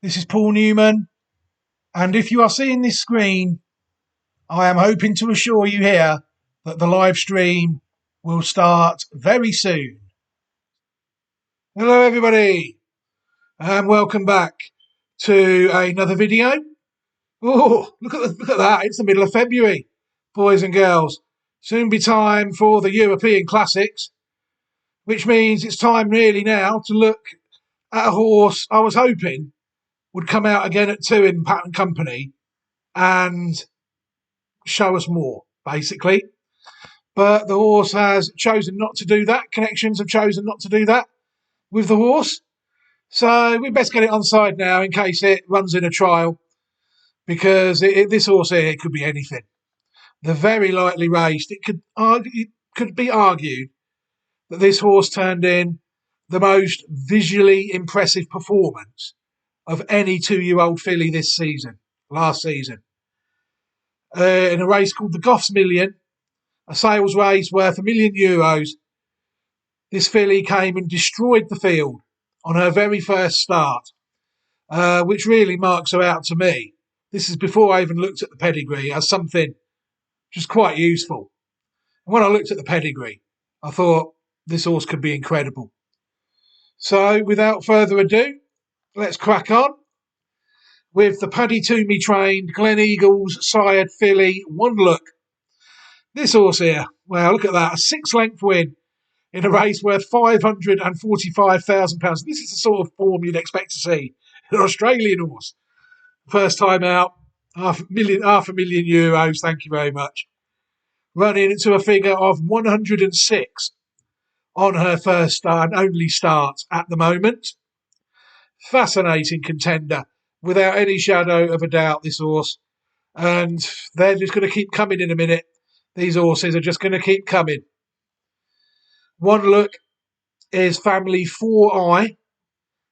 This is Paul Newman, and if you are seeing this screen, I am hoping to assure you here that the live stream will start very soon. Hello, everybody, and welcome back to another video. Oh, look at that! It's the middle of February, boys and girls. Soon be time for the European Classics, which means it's time really now to look at a horse I was hoping would come out again at 2 in Pattern Company and show us more, basically. But the horse has chosen not to do that. Connections have chosen not to do that with the horse. So we best get it on side now in case it runs in a trial, because this horse here could be anything. They're very lightly raced. It could be argued that this horse turned in the most visually impressive performance of any 2-year-old filly last season. In a race called the Goffs Million, a sales race worth €1,000,000, this filly came and destroyed the field on her very first start, which really marks her out to me. This is before I even looked at the pedigree as something just quite useful. And when I looked at the pedigree, I thought this horse could be incredible. So without further ado, let's crack on with the Paddy Toomey trained Glen Eagles sired filly One Look. This horse here, well, look at that, a 6-length win in a race worth £545,000. This is the sort of form you'd expect to see an Australian horse. First time out, half a million euros, thank you very much. Running into a figure of 106 on her first start and only start at the moment. Fascinating contender, without any shadow of a doubt, this horse. And they're just going to keep coming in a minute. These horses are just going to keep coming. One Look is family 4i,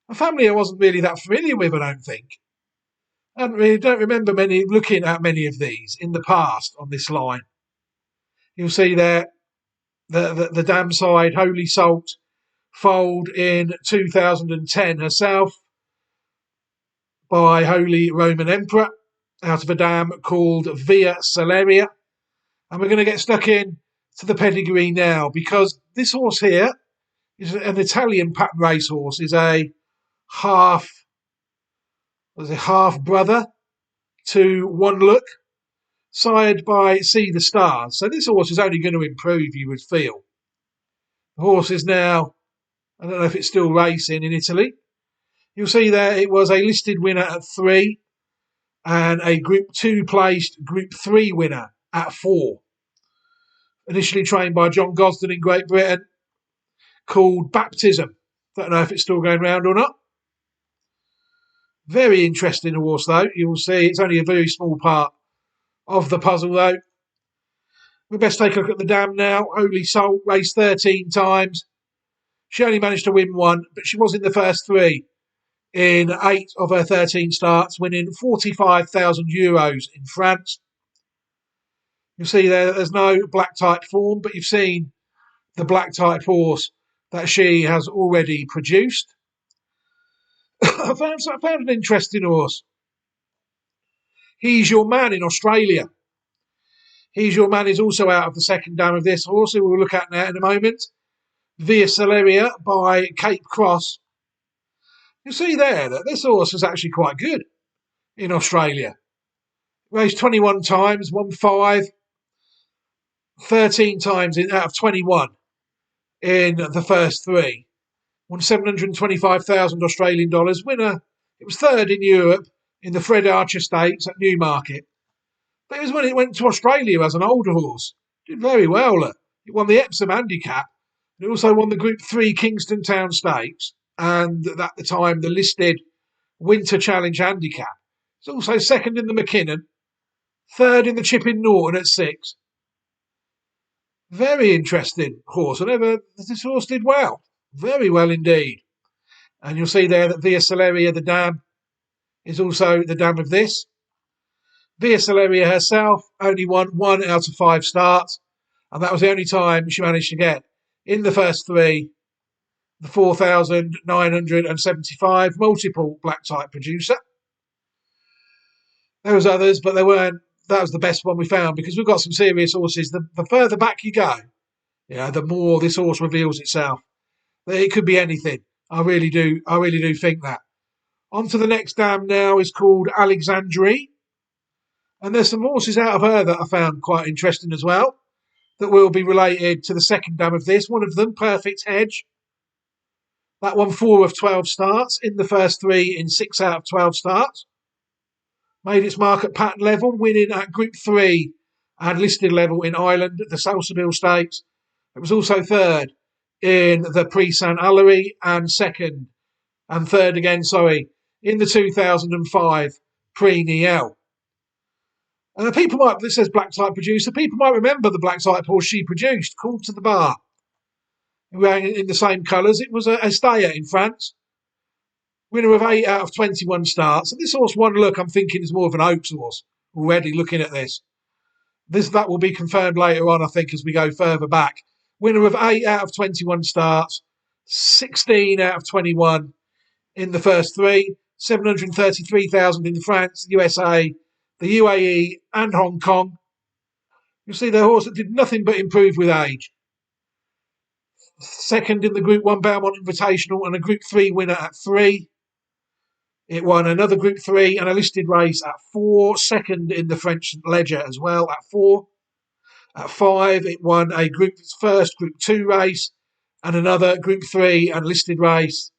a family I wasn't really that familiar with, I don't think. I don't remember looking at many of these in the past on this line. You'll see there the dam side Holy Salt foaled in 2010 herself by Holy Roman Emperor out of a dam called Via Celeria. And we're going to get stuck in to the pedigree now, because this horse here is an Italian pattern racehorse, is a half brother to One Look, sired by See the Stars. So this horse is only going to improve, you would feel. The horse is now, I don't know if it's still racing in Italy. You'll see there it was a listed winner at 3 and a Group 2 placed Group 3 winner at 4. Initially trained by John Gosden in Great Britain, called Baptism. Don't know if it's still going round or not. Very interesting horse, though. You will see it's only a very small part of the puzzle, though. We best take a look at the dam now. Holy Salt raced 13 times. She only managed to win 1, but she was in the first 3 in 8 of her 13 starts, winning €45,000 in France. You'll see there's no black type form, but you've seen the black type horse that she has already produced. I found an interesting horse. He's Your Man in Australia. He's Your Man is also out of the second dam of this horse, who we'll look at now in a moment. Via Celeria by Cape Cross. You'll see there that this horse is actually quite good in Australia. Raced 21 times, won 5, 13 times out of 21 in the first 3. Won 725,000 Australian dollars. Winner, it was 3rd in Europe in the Fred Archer Stakes at Newmarket. But it was when it went to Australia as an older horse. Did very well. It won the Epsom Handicap. It also won the Group 3 Kingston Town Stakes and at the time the listed Winter Challenge Handicap. It's also 2nd in the McKinnon, 3rd in the Chipping Norton at 6. Very interesting horse. This horse did well. Very well indeed. And you'll see there that Via Celeria, the dam, is also the dam of this. Via Celeria herself only won 1 out of 5 starts, and that was the only time she managed to get in the first 3 the 4,975 multiple black type producer. There was others, but they weren't. That was the best one we found because we've got some serious horses. The further back you go, the more this horse reveals itself. It could be anything. I really do think that. On to the next dam now is called Alexandrie. And there's some horses out of her that I found quite interesting as well that will be related to the second dam of this. One of them, Perfect Hedge. That won 4 of 12 starts in the first 3 in 6 out of 12 starts. Made its mark at pattern level, winning at Group 3 and listed level in Ireland at the Salsabil Stakes. It was also third in the Prix Saint Hilary and third again, in the 2005 Prix Niel. People might, this says black type producer, people might remember the black type horse she produced, called to the bar. In the same colours. It was a stayer in France. Winner of 8 out of 21 starts. And this horse, one look, I'm thinking is more of an Oaks horse already looking at this. That will be confirmed later on, I think, as we go further back. Winner of 8 out of 21 starts, 16 out of 21 in the first 3, 733,000 in France, USA, the UAE and Hong Kong. You'll see the horse that did nothing but improve with age. Second in the Group 1 Belmont Invitational and a Group 3 winner at 3. It won another Group 3 and a listed race at 4. Second in the French Ledger as well at 4. At 5, it won a first Group 2 race and another Group 3 and listed race.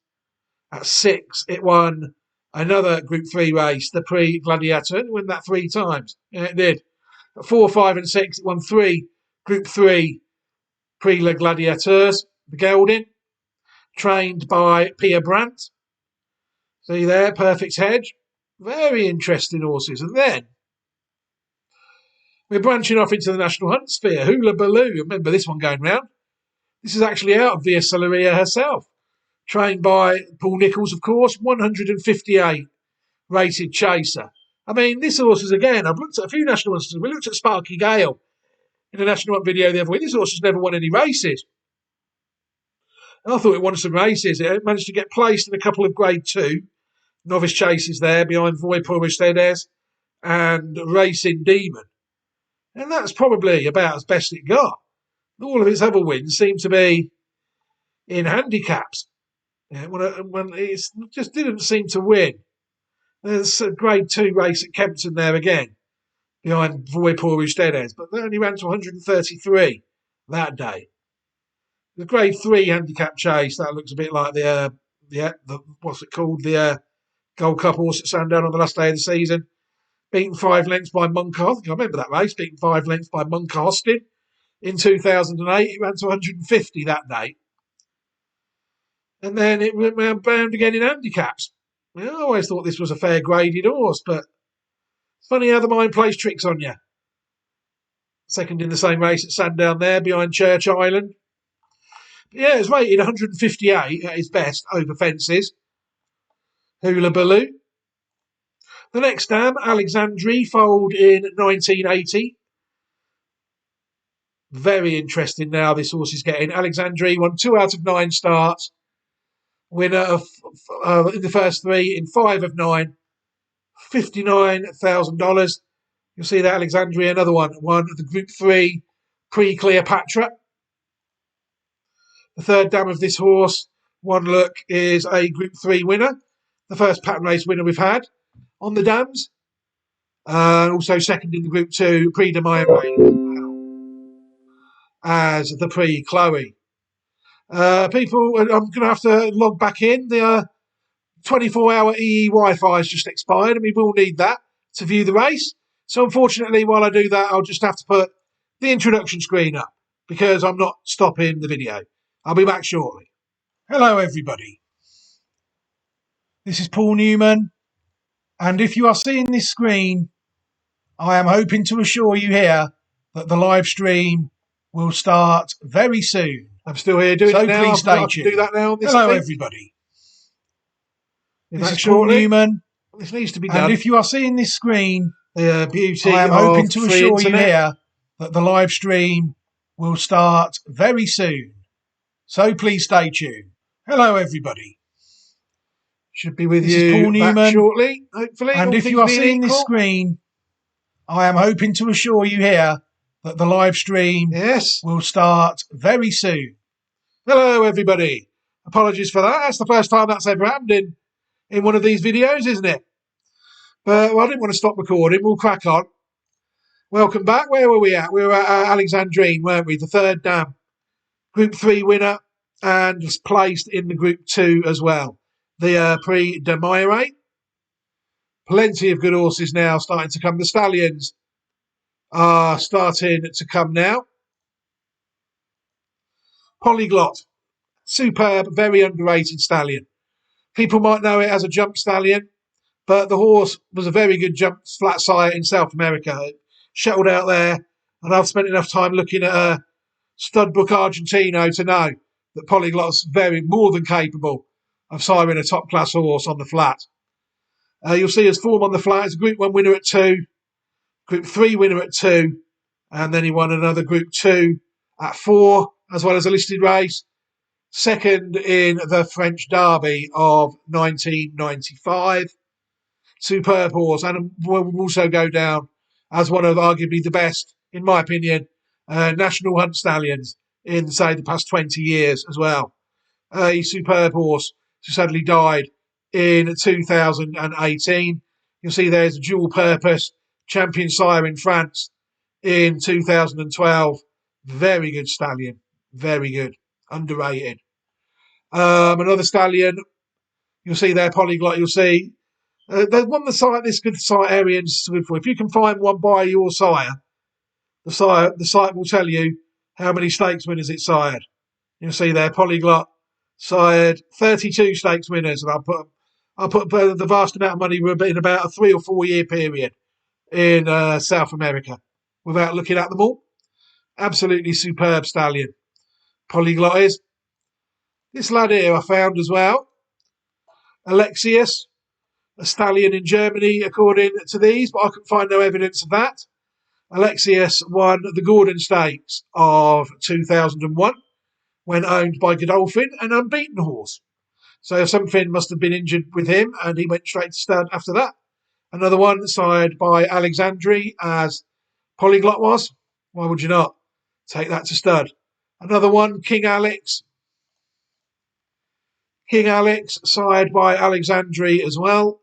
At 6, it won another Group 3 race, the Prix Gladiateur. It won that 3 times. Yeah, it did. At 4, 5 and 6, it won 3 Group 3 Prix Le Gladiateurs, the gelding, trained by Pia Brandt. See there, Perfect Hedge. Very interesting horses. And then we're branching off into the National Hunt Sphere. Hula Baloo. Remember this one going round. This is actually out of Via Soleria herself. Trained by Paul Nicholls, of course. 158 rated chaser. I mean, this horse is, again, I've looked at a few national hunts. We looked at Sparky Gale in a National Hunt video the other week. This horse has never won any races. And I thought it won some races. It managed to get placed in a couple of Grade 2 novice chases there behind Voy pour Ustedes and Racing Demon. And that's probably about as best it got. All of its other wins seem to be in handicaps. When it just didn't seem to win. There's a Grade 2 race at Kempton there again, behind Voy pour Ustedes, but they only ran to 133 that day. The Grade 3 handicap chase, that looks a bit like the what's it called? The Gold Cup horse at Sandown on the last day of the season. Beaten 5 lengths by Monk. I remember that race, beaten 5 lengths by Monk Austin in 2008. It ran to 150 that day. And then it went round again in handicaps. I always thought this was a fair graded horse, but it's funny how the mind plays tricks on you. Second in the same race at Sandown there, behind Church Island. But yeah, it's rated 158 at its best over fences. Hula Baloo. The next dam, Alexandrie, foaled in 1980. Very interesting now this horse is getting. Alexandrie won 2 out of 9 starts. Winner of in the first 3 in 5 of 9. $59,000. You'll see that Alexandria, another one of the Group 3 Pre-Cleopatra. The third dam of this horse, one look, is a Group 3 winner. The first pattern race winner we've had on the dams. Also second in the Group 2 Prix de Miami as the Prix Chloe. People, I'm going to have to log back in. The 24-hour EE Wi-Fi has just expired and we will need that to view the race. So unfortunately, while I do that, I'll just have to put the introduction screen up because I'm not stopping the video. I'll be back shortly. Hello, everybody. This is Paul Newman. And if you are seeing this screen, I am hoping to assure you here that the live stream will start very soon. I'm still here doing it now. Please stay tuned. Do that now. Hello, everybody. This is Paul Newman. This needs to be done. And if you are seeing this screen, the beauty I am hoping to assure you here that the live stream will start very soon. So please stay tuned. Hello, everybody. Should be with This is you Paul back Newman, shortly, hopefully, and all if you things are being seeing this equal. screen, I am hoping to assure you here that the live stream Yes. will start very soon. Hello, everybody. Apologies for that. That's the first time that's ever happened in one of these videos, isn't it? But I didn't want to stop recording. We'll crack on. Welcome back. Where were we at? We were at Alexandrine, weren't we? The third dam. Group 3 winner and was placed in the Group 2 as well. The Prix de Maire. Plenty of good horses now starting to come. The Stallions are starting to come now. Polyglot. Superb, very underrated stallion. People might know it as a jump stallion, but the horse was a very good jump flat sire in South America. It shuttled out there, and I've spent enough time looking at a stud book Argentino to know that Polyglot's very more than capable of siring a top class horse on the flat. You'll see his form on the flat. It's a Group 1 winner at 2, Group 3 winner at 2, and then he won another Group 2 at 4, as well as a listed race. Second in the French Derby of 1995. Superb horse, and will also go down as one of arguably the best, in my opinion, national hunt stallions in, say, the past 20 years as well. A superb horse who sadly died in 2018. You'll see there's a dual purpose champion sire in France in 2012. Very good stallion. Very good. Underrated. Another stallion, you'll see there, Polyglot, you'll see. There's one the site, this good site area good for. If you can find one by your sire, the site will tell you how many stakes winners it sired. You'll see there, Polyglot sired 32 stakes winners, and I'll put the vast amount of money in about a 3 or 4 year period in South America without looking at them all. Absolutely superb stallion. Polyglot is. This lad here I found as well, Alexius, a stallion in Germany, according to these, but I couldn't find no evidence of that. Alexius won the Gordon Stakes of 2001 when owned by Godolphin, an unbeaten horse. So something must have been injured with him, and he went straight to stud after that. Another one sired by Alexandri, as Polyglot was. Why would you not take that to stud? Another one, King Alex, sired by Alexandri as well.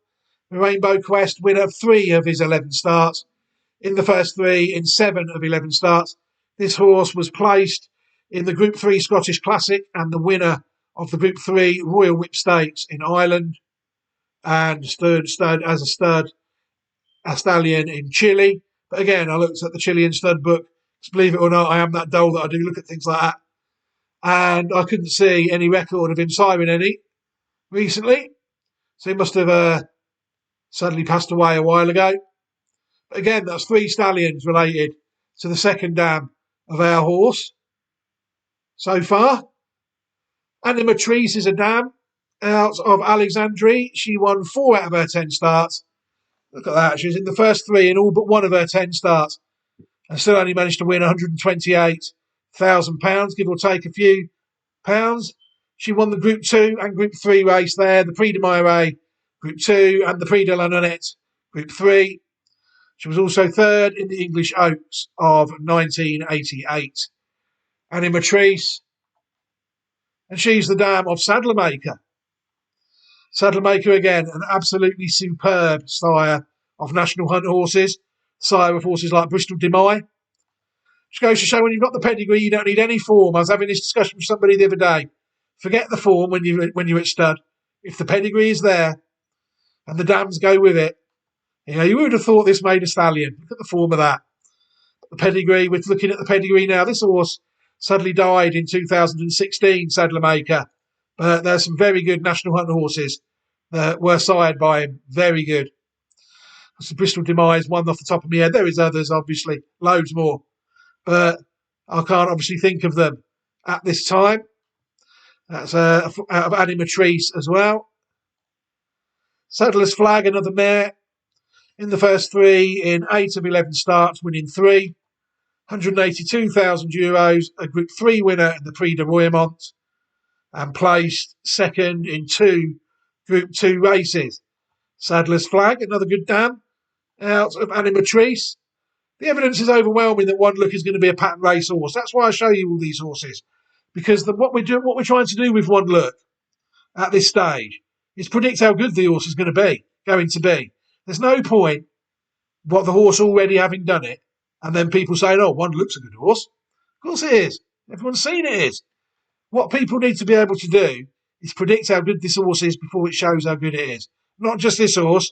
The Rainbow Quest, winner of 3 of his 11 starts. In the first 3, in 7 of 11 starts. This horse was placed in the Group 3 Scottish Classic and the winner of the Group 3 Royal Whip Stakes in Ireland, and stood as a stallion in Chile. But again, I looked at the Chilean stud book. Believe it or not, I am that dull that I do look at things like that. And I couldn't see any record of him siring any recently. So he must have sadly passed away a while ago. But again, that's 3 stallions related to the second dam of our horse so far. Animatrice is a dam out of Alexandrie. She won 4 out of her 10 starts. Look at that. She was in the first 3 in all but 1 of her 10 starts and still only managed to win £128,000, give or take a few pounds. She won the Group 2 and Group 3 race there, the Prix de Maire Group 2 and the Prix de la Nonette Group 3. She was also third in the English Oaks of 1988. Animatrice, and she's the dam of Saddlermaker. Saddlermaker, again, an absolutely superb sire of national hunt horses, sire of horses like Bristol Demai. Which goes to show when you've got the pedigree, you don't need any form. I was having this discussion with somebody the other day. Forget the form when you're at stud. If the pedigree is there and the dams go with it, you would have thought this made a stallion. Look at the form of that. The pedigree, we're looking at the pedigree now. This horse sadly died in 2016, Saddlermaker. But there's some very good national hunt horses that were sired by him. Very good. That's the Bristol Demise, one off the top of my head. There is others, obviously, loads more. But I can't obviously think of them at this time. That's out of Animatrice as well. Saddler's Flag, another mare. In the first 3, in 8 of 11 starts, winning 3. €182,000, a Group 3 winner in the Prix de Royaumont. and placed second in two Group 2 races. Sadler's Flag, another good dam, out of Animatrice. The evidence is overwhelming that One Look is going to be a pattern race horse. That's why I show you all these horses, because what we're trying to do with One Look at this stage is predict how good the horse is going to be. There's no point what the horse already having done it, and then people saying, "Oh, One Look's a good horse." Of course it is. Everyone's seen it is. What people need to be able to do is predict how good this horse is before it shows how good it is. Not just this horse,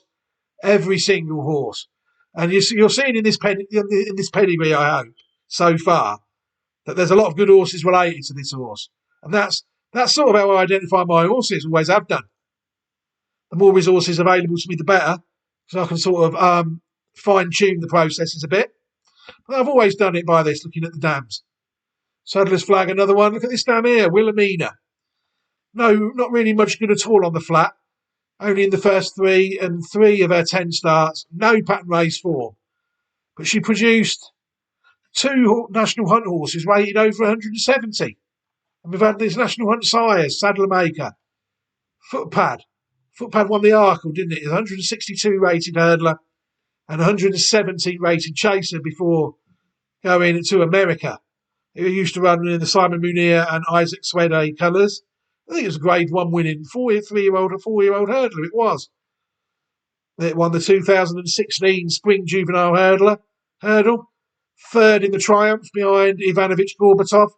every single horse. And you're seeing in this pedigree, I hope, so far, that there's a lot of good horses related to this horse. And that's sort of how I identify my horses, always have done. The more resources available to me, the better, because I can sort of fine-tune the processes a bit. But I've always done it by this, looking at the dams. Sadler's Flag, another one. Look at this dam here, Wilhelmina. No, not really much good at all on the flat. Only in the first three of her 10 starts. No pattern race form. But she produced two National Hunt horses rated over 170. And we've had these National Hunt sires, Saddler Maker, Footpad. Footpad won the Arkle, didn't it? 162 rated hurdler and 170 rated chaser before going to America. He used to run in the Simon Munier and Isaac Swede colours. I think it was a Grade 1 winning 4-year-old hurdler. It was. It won the 2016 Spring Juvenile Hurdle. Third in the Triumph behind Ivanovic Gorbatov.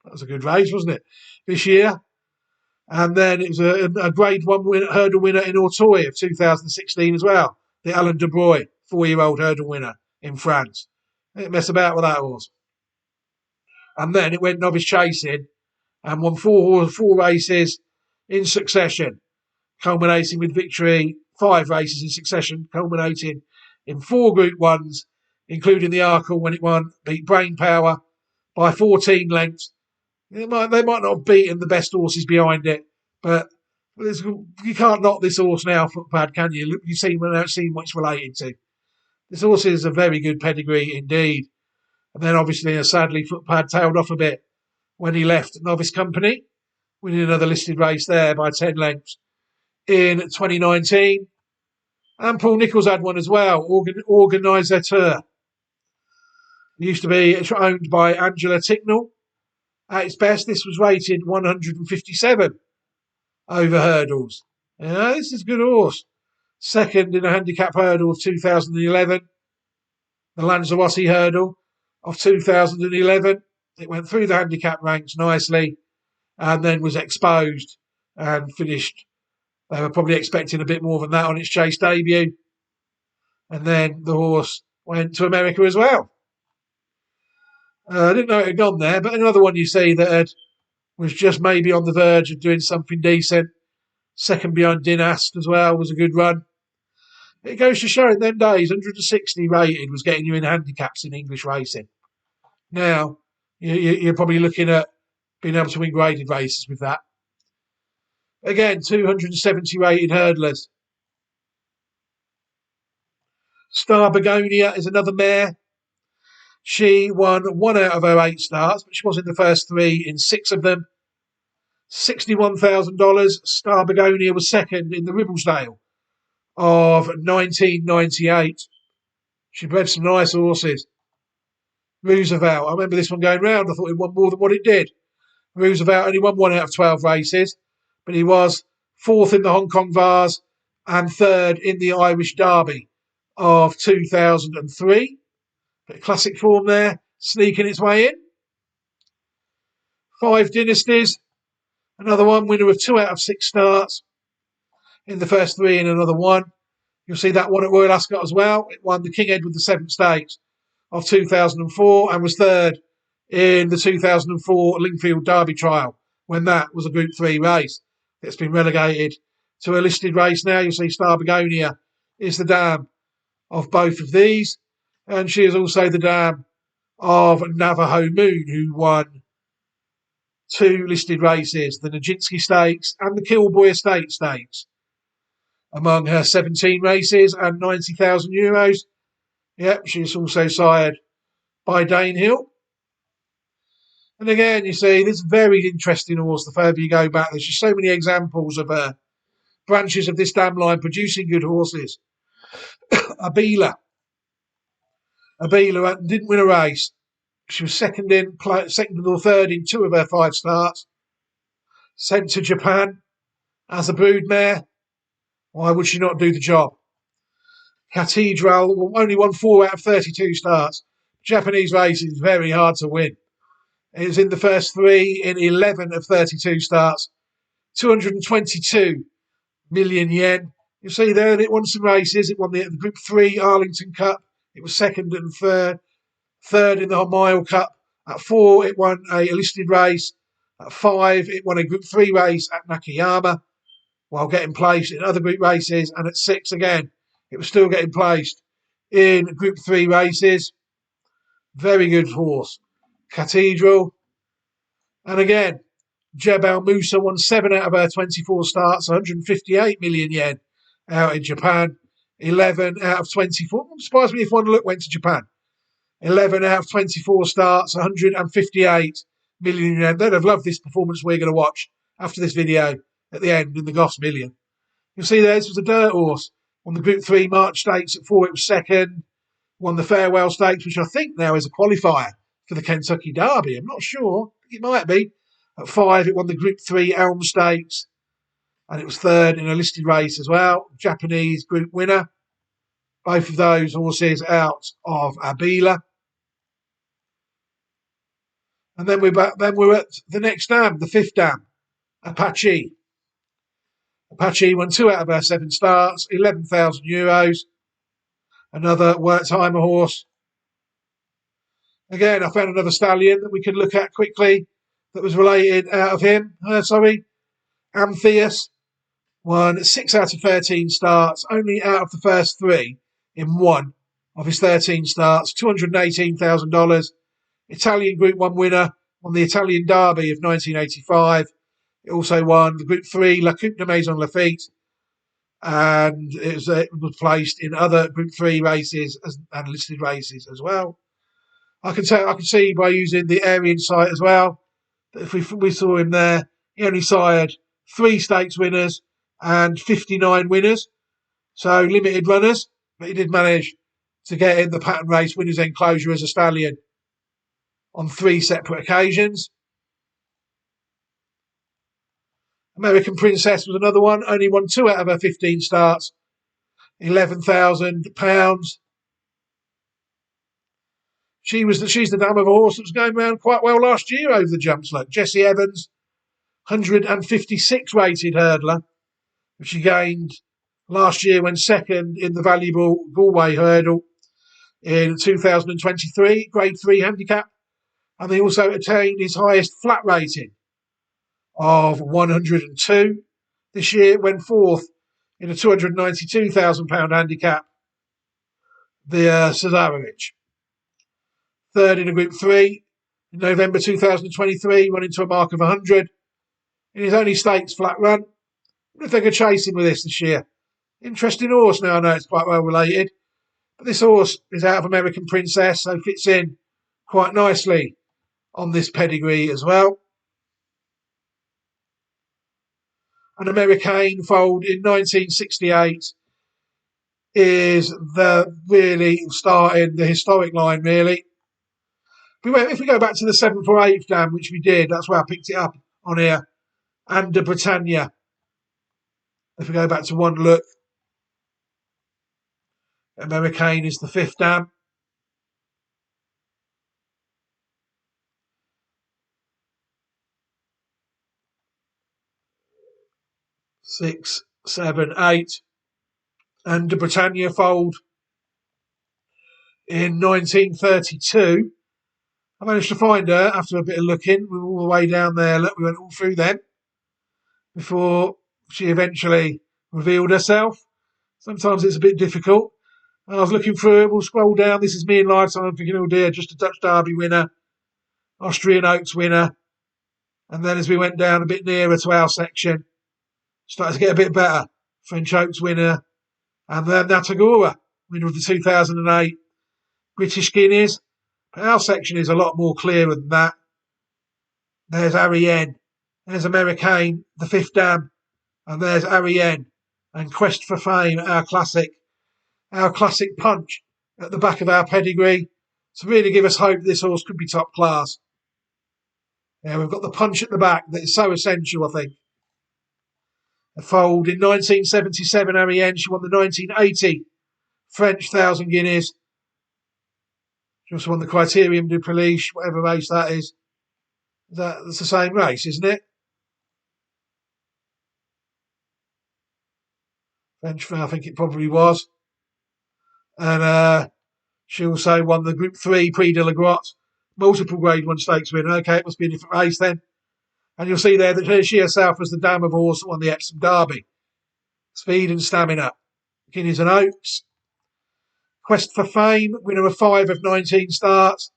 That was a good race, wasn't it, this year? And then it was a Grade 1 hurdle winner in Auteuil of 2016 as well. The Alain de Broglie, 4-year-old hurdle winner in France. Didn't mess about with that horse. And then it went novice chasing and won four races in succession, culminating with victory, 5 races in succession, culminating in 4 Group 1s, including the Arkle when it beat Brain Power by 14 lengths. They might not have beaten the best horses behind it, but you can't knock this horse now, Footpad, can you? You've seen what it's related to. This horse is a very good pedigree indeed. And then obviously, sadly, Footpad tailed off a bit when he left Novice Company, winning another listed race there by 10 lengths in 2019. And Paul Nicholls had one as well, Organisateur. It used to be owned by Angela Ticknell. At its best, this was rated 157 over hurdles. Yeah, this is a good horse. Second in a handicap hurdle of 2011. The Lanzarote hurdle of 2011. It went through the handicap ranks nicely and then was exposed and finished. They were probably expecting a bit more than that on its chase debut. And then the horse went to America as well. I didn't know it had gone there, but another one you see that was just maybe on the verge of doing something decent. Second behind Dinast as well was a good run. It goes to show in them days, 160 rated was getting you in handicaps in English racing. Now, you're probably looking at being able to win graded races with that. Again, 270 rated hurdlers. Star Begonia is another mare. She won 1 out of her 8 starts, but she was in the first 3 in 6 of them. $61,000. Star Begonia was second in the Ribblesdale of 1998. She bred some nice horses. Roosevelt, I remember this one going round. I thought it won more than what it did. Roosevelt only won 1 out of 12 races, but he was 4th in the Hong Kong Vase and 3rd in the Irish Derby of 2003. Bit of classic form there, sneaking its way in. 5 Dynasties, another one, winner of 2 out of 6 starts. In the first 3 in another one. You'll see that one at Royal Ascot as well. It won the King Edward VII Stakes of 2004 and was 3rd in the 2004 Lingfield Derby trial when that was a Group 3 race. It's been relegated to a listed race now. You'll see Star Begonia is the dam of both of these. And she is also the dam of Navajo Moon, who won 2 listed races, the Nijinsky Stakes and the Kilboy Estate Stakes. Among her 17 races and €90,000. Yep, she's also sired by Danehill. And again, you see, this very interesting horse the further you go back. There's just so many examples of branches of this dam line producing good horses. Abila. Abila didn't win a race. She was second or third in 2 of her 5 starts. Sent to Japan as a broodmare. Why would she not do the job? Cathedral only won 4 out of 32 starts. Japanese racing is very hard to win. It was in the first 3 in 11 of 32 starts. 222 million yen. You see there, it won some races. It won the Group 3 Arlington Cup. It was second and third in the Mile Cup. At 4, it won a listed race. At 5, it won a Group 3 race at Nakayama while getting placed in other group races. And at 6, again, it was still getting placed in Group 3 races. Very good horse. Cathedral. And again, Jebel Musa won 7 out of her 24 starts, 158 million yen out in Japan. 11 out of 24. It surprised me if one look went to Japan. 11 out of 24 starts, 158 million yen. They'd have loved this performance we're going to watch after this video at the end in the Goss Million. You'll see there, this was a dirt horse. On the Group 3 March Stakes at 4, it was second. Won the Farewell Stakes, which I think now is a qualifier for the Kentucky Derby. I'm not sure. It might be. At 5, it won the Group 3 Elm Stakes. And it was third in a listed race as well. Japanese group winner. Both of those horses out of Abila. And then we're at the next dam, the 5th dam, Apache. Apache won 2 out of her 7 starts, €11,000. Another Wertheimer horse. Again, I found another stallion that we could look at quickly that was related out of him. Amphius won 6 out of 13 starts, only out of the first 3 in 1 of his 13 starts, $218,000. Italian Group 1 winner, won the Italian Derby of 1985. It also won the Group 3 La Coupe de Maison Lafitte, and it was placed in other Group 3 races and listed races as well. I can see by using the Aryan site as well that if we saw him there, he only sired 3 stakes winners and 59 winners, so limited runners, but he did manage to get in the pattern race winners enclosure as a stallion on 3 separate occasions. American Princess was another one, only won 2 out of her 15 starts, £11,000. She's the dam of a horse that was going around quite well last year over the jump slope. Jessie Evans, 156 rated hurdler, which she gained last year when second in the valuable Galway hurdle in 2023, grade 3 handicap. And they also attained his highest flat rating of 102 this year, when 4th in a £292,000 handicap, the Cesarevich. 3rd in a Group 3 in November 2023, went into a mark of 100 in his only stakes flat run. I wonder if they could chase him with this year. Interesting horse now, I know it's quite well related. But this horse is out of American Princess, so fits in quite nicely on this pedigree as well. An American foaled in 1968 is the really starting the historic line, really. If we go back to the 7th or 8th dam, which we did, that's where I picked it up on here, and the Britannia. If we go back to one look, American is the 5th dam. Six, 7, 8, and the Britannia foaled in 1932. I managed to find her after a bit of looking. We were all the way down there. Look, we went all through them before she eventually revealed herself. Sometimes it's a bit difficult. I was looking through it. We'll scroll down. This is me in lifetime. I'm thinking, oh dear, just a Dutch Derby winner, Austrian Oaks winner. And then as we went down a bit nearer to our section, started to get a bit better. French Oaks winner. And then Natagora, winner of the 2008 British Guineas. But our section is a lot more clearer than that. There's Ariane. There's Americain, the fifth dam. And there's Ariane. And Quest for Fame, our classic punch at the back of our pedigree to really give us hope this horse could be top class. Yeah, we've got the punch at the back that is so essential, I think. A fold in 1977, Ariane. She won the 1980 French 1,000 guineas. She also won the Criterium du Prix, whatever race that is. That's the same race, isn't it? French, I think it probably was. And she also won the Group 3 Prix de la Grotte, multiple Grade 1 stakes winner. Okay, it must be a different race then. And you'll see there that she herself was the dam of horse that won the Epsom Derby. Speed and stamina. Guineas and Oaks. Quest for Fame, winner of 5 of 19 starts.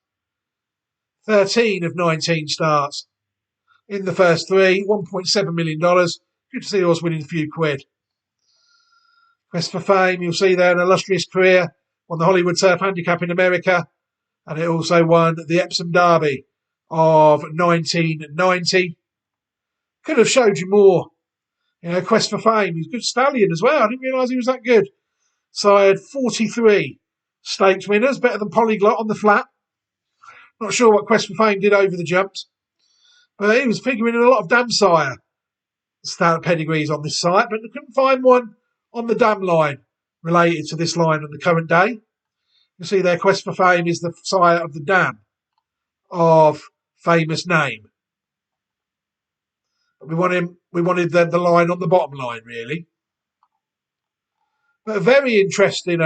13 of 19 starts. In the first 3, $1.7 million. Good to see horse winning a few quid. Quest for Fame, you'll see there an illustrious career. Won the Hollywood Turf Handicap in America. And it also won the Epsom Derby of 1990. Could have showed you more. You know, Quest for Fame. He's a good stallion as well. I didn't realise he was that good. So I had 43 stakes winners, better than Polyglot on the flat. Not sure what Quest for Fame did over the jumps. But he was figuring in a lot of dam sire pedigrees on this site, but I couldn't find one on the dam line related to this line on the current day. You see there, Quest for Fame is the sire of the dam of famous name. But we wanted the line on the bottom line, really. But a very interesting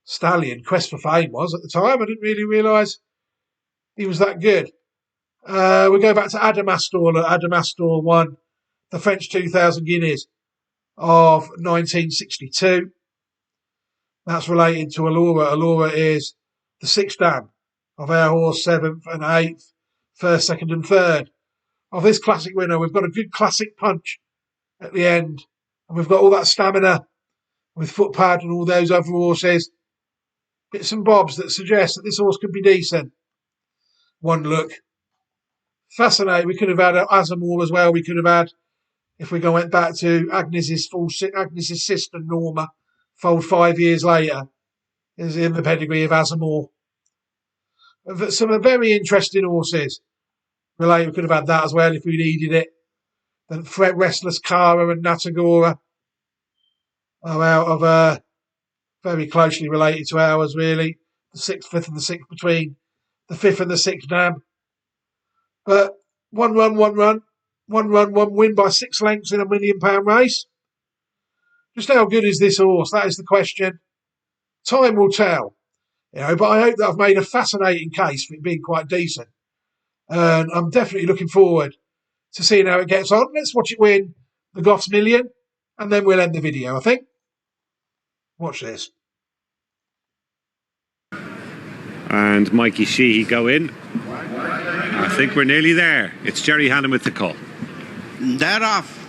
stallion, Quest for Fame was at the time. I didn't really realise he was that good. We go back to Adamastor. Adamastor won the French 2,000 guineas of 1962. That's related to Allura. Allura is the sixth dam of our horse, 7th and 8th, 1st, 2nd and 3rd. Of this classic winner, we've got a good classic punch at the end. And we've got all that stamina with footpad and all those other horses. Bits and bobs that suggest that this horse could be decent. One look. Fascinating. We could have had Azamor as well. We could have had, if we went back to Agnes's sister, Norma, foaled 5 years later, is in the pedigree of Azamor. Some very interesting horses. We could have had that as well if we needed it. Then Restless Cara and Natagora are out of very closely related to ours, really. The 6th, 5th, and the 6th between the 5th and the 6th dam. But one win by 6 lengths in a £1 million race. Just how good is this horse? That is the question. Time will tell. You know, but I hope that I've made a fascinating case for it being quite decent. And I'm definitely looking forward to seeing how it gets on. Let's watch it win the Goffs Million, and then we'll end the video, I think. Watch this. And Mikey Sheehy go in. I think we're nearly there. It's Jerry Hannon with the call. They're off.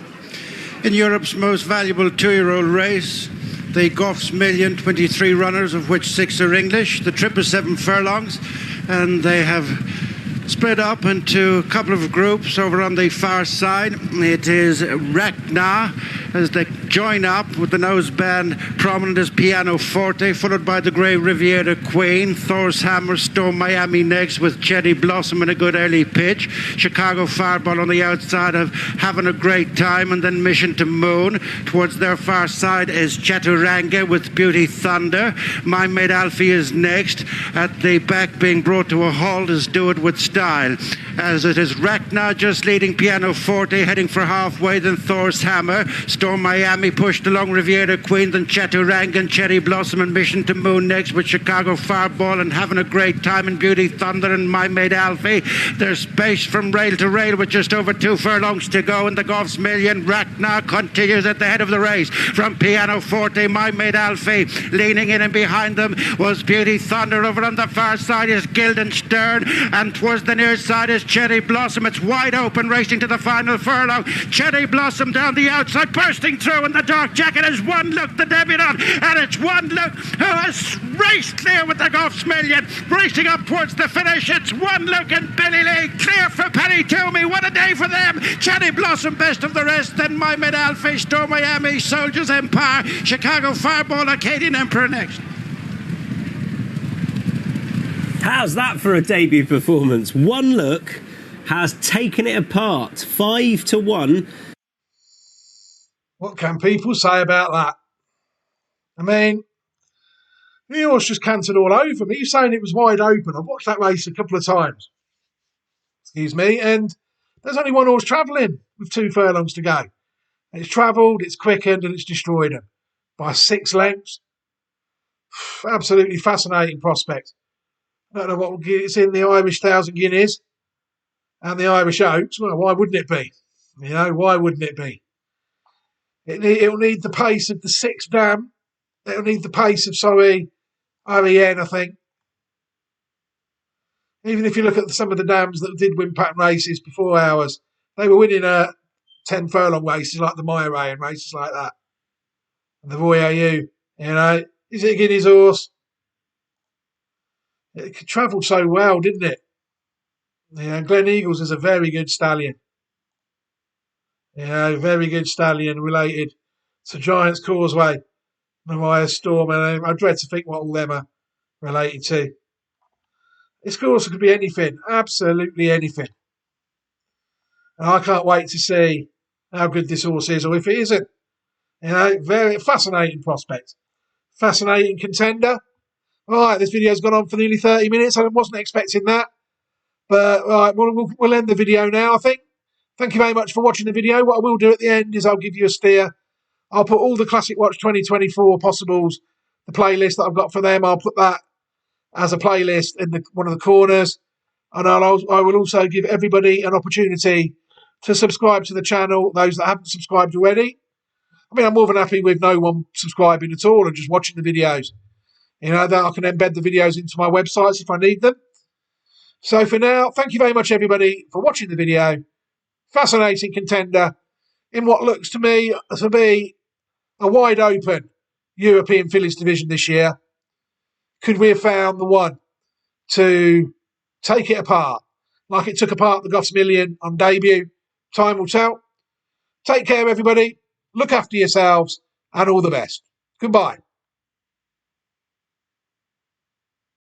In Europe's most valuable 2-year-old race, the Goffs Million, 23 runners, of which 6 are English. The trip is 7 furlongs, and they have split up into a couple of groups over on the far side. It is Rachna as they join up with the noseband prominent as Pianoforte, followed by the Grey Riviera Queen, Thor's Hammer, Storm Miami next with Cherry Blossom in a good early pitch, Chicago Fireball on the outside of Having a Great Time, and then Mission to Moon. Towards their far side is Chaturanga with Beauty Thunder. My Mate Alfie is next. At the back being brought to a halt is Do It With Style, as it is Rachna just leading Pianoforte, heading for halfway, then Thor's Hammer, Storm Miami pushed along Riviera Queen, then Chaturanga and Cherry Blossom and Mission to Moon next with Chicago Fireball and Having a Great Time and Beauty Thunder and My Mate Alfie. There's space from rail to rail with just over 2 furlongs to go in the Goffs Million. Rachna continues at the head of the race from Pianoforte, My Mate Alfie. Leaning in and behind them was Beauty Thunder. Over on the far side is Guildenstern, and towards the near side is Cherry Blossom. It's wide open, racing to the final furlong. Cherry Blossom down the outside, bursting through in the dark jacket as One Look, the debutant, and it's It's One Look who has raced clear with the Goffs Million, racing up towards the finish. It's One Look and Billy Lee clear for Penny Toomey. What a day for them. Cherry Blossom best of the rest, then My Mid Alfie, Store Miami, Soldiers Empire, Chicago Fireball, Acadian Emperor next. How's that for a debut performance? One Look has taken it apart, 5-1. What can people say about that? I mean, the horse just cantered all over me. You're saying it was wide open. I've watched that race a couple of times. Excuse me. And there's only one horse travelling with 2 furlongs to go. And it's travelled, it's quickened, and it's destroyed him by 6 lengths. Absolutely fascinating prospect. I don't know what it's in the Irish 1,000 Guineas and the Irish Oaks. Well, why wouldn't it be? You know, why wouldn't it be? It'll need the pace of the 6th dam. It'll need the pace of, REN, I think. Even if you look at some of the dams that did win pattern races before ours, they were winning 10 furlong races like the Myray and races like that. And the Voyou, you know. Is it a Guineas horse? It travelled so well, didn't it? Yeah, Glen Eagles is a very good stallion. Yeah, very good stallion related to Giants Causeway, Mariah Storm, and I dread to think what all them are related to. This course could be anything, absolutely anything. And I can't wait to see how good this horse is, or if it isn't. You know, very fascinating prospect. Fascinating contender. All right, this video's gone on for nearly 30 minutes. I wasn't expecting that. But all right, we'll end the video now, I think. Thank you very much for watching the video. What I will do at the end is I'll give you a steer. I'll put all the Classic Watch 2024 possibles, the playlist that I've got for them. I'll put that as a playlist in one of the corners. And I will also give everybody an opportunity to subscribe to the channel, those that haven't subscribed already. I mean, I'm more than happy with no one subscribing at all and just watching the videos. You know, that I can embed the videos into my websites if I need them. So for now, thank you very much, everybody, for watching the video. Fascinating contender in what looks to me to be a wide open European Fillies division this year. Could we have found the one to take it apart like it took apart the Goffs Million on debut? Time will tell. Take care, everybody. Look after yourselves and all the best. Goodbye.